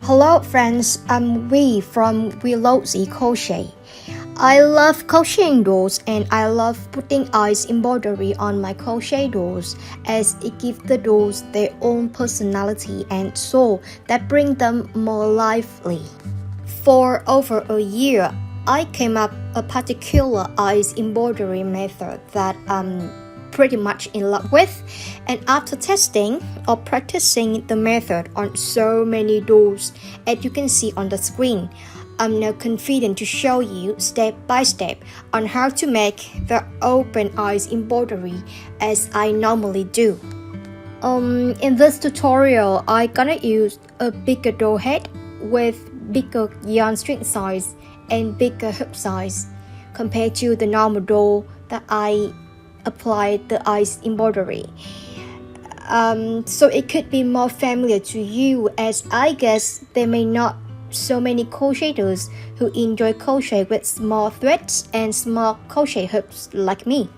Hello friends, I'm Wee from Wilozy Crochet. I love crocheting dolls and I love putting eyes embroidery on my crochet dolls as it gives the dolls their own personality and soul that bring them more lively. For over a year, I came up a particular eyes embroidery method that I'm pretty much in love with, and after testing or practicing the method on so many dolls as you can see on the screen, I'm now confident to show you step by step on how to make the open eyes embroidery as I normally do. In this tutorial, I'm gonna use a bigger doll head with bigger yarn string size and bigger hoop size compared to the normal doll that I applied the eyes embroidery. So it could be more familiar to you, as I guess there may not so many crocheters who enjoy crochet with small threads and small crochet hoops like me.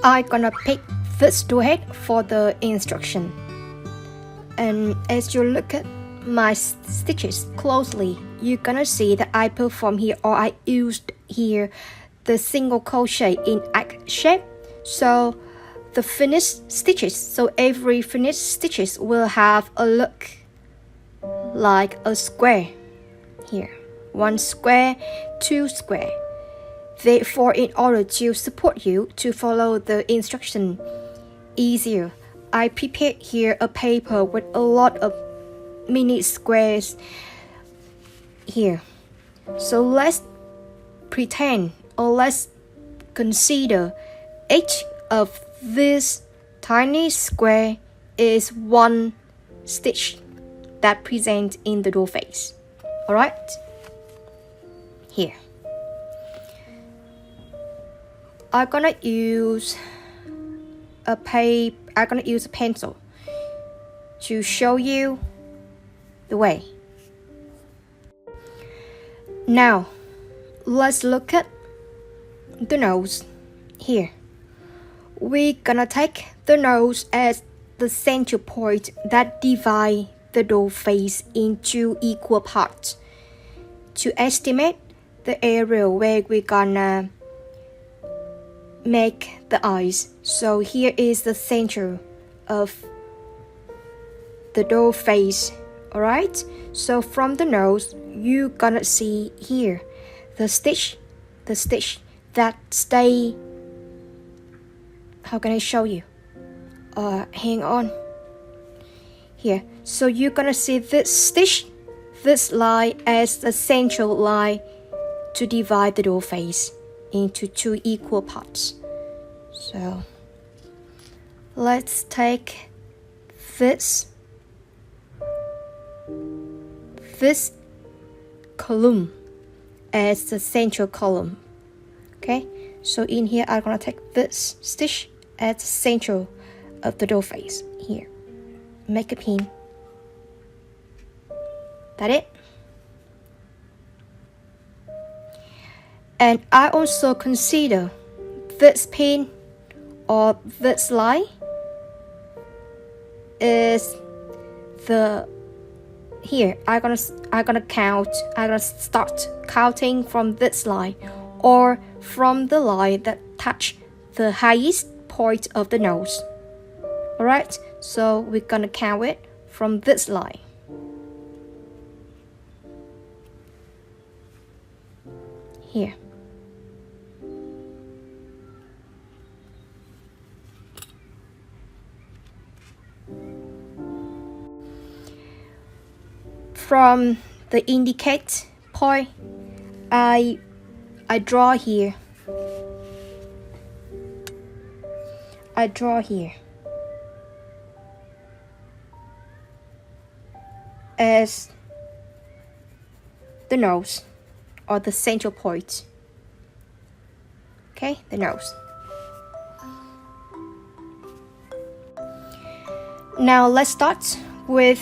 I'm gonna pick this doll head for the instruction. And as you look at my stitches closely, you're gonna see that I perform here, or I used here, the single crochet in egg shape. So the finished stitches, so every finished stitches will have a look like a square here. 1 square, 2 square. Therefore, in order to support you to follow the instruction easier, I prepared here a paper with a lot of mini squares here. So let's pretend, or let's consider each of this tiny square is 1 stitch that presents in the doll face. Alright? Here. I'm gonna use a pencil to show you the way. Now, let's look at the nose here. We're gonna take the nose as the center point that divides the doll face into equal parts to estimate the area where we're gonna make the eyes. So here is the center of the doll face. Alright, so from the nose you're gonna see here the stitch that stay. How can I show you? Hang on here. So you're gonna see this stitch, this line as the central line to divide the doll face into 2 equal parts. So let's take this column as the central column. Okay, so in here I'm gonna take this stitch as the central of the doll face here. Make a pin. That it. And I also consider this pin or this line is the here. I'm gonna start counting from this line or from the line that touch the highest point of the nose. Alright, so we're gonna count it from this line. Here. From the indicate point, I draw here. I draw here as the nose or the central point. Okay, the nose. Now let's start with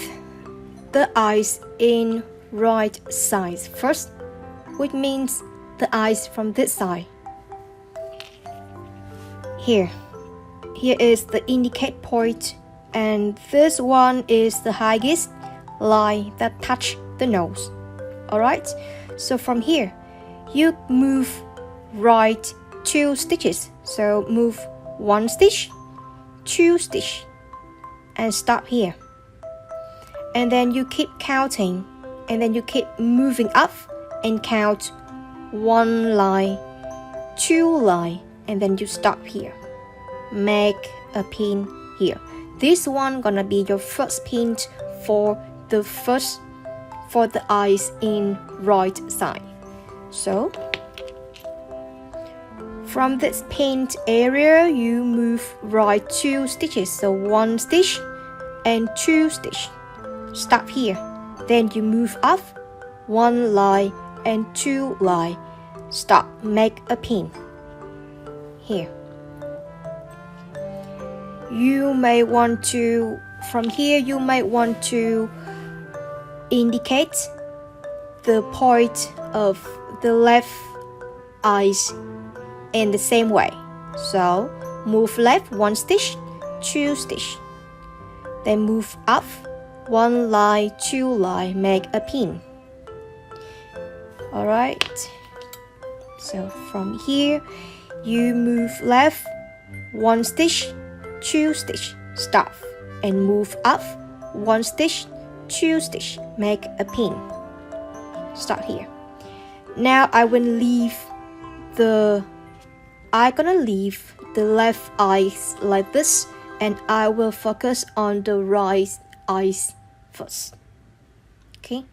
the eyes in right side first, which means the eyes from this side. Here is the indicate point, and this one is the highest line that touch the nose. Alright, so from here you move right 2 stitches, so move 1 stitch, 2 stitch, and stop here, and then you keep counting, and then you keep moving up and count 1 line, 2 line, and then you stop here. Make a pin here. This one gonna be your first pin for the eyes in right side. So from this pinned area you move right 2 stitches, so 1 stitch and 2 stitch, stop here, then you move up 1 line and 2 line, stop, make a pin here. You may want to, from here you might want to indicate the point of the left eyes in the same way. So move left 1 stitch, 2 stitch, then move up 1 line, 2 line, make a pin. Alright, so from here you move left 1 stitch, 2 stitch, stop, and move up 1 stitch, 2 stitch, make a pin. Start here. Now I'm gonna leave the left eyes like this, and I will focus on the right eyes first. Okay.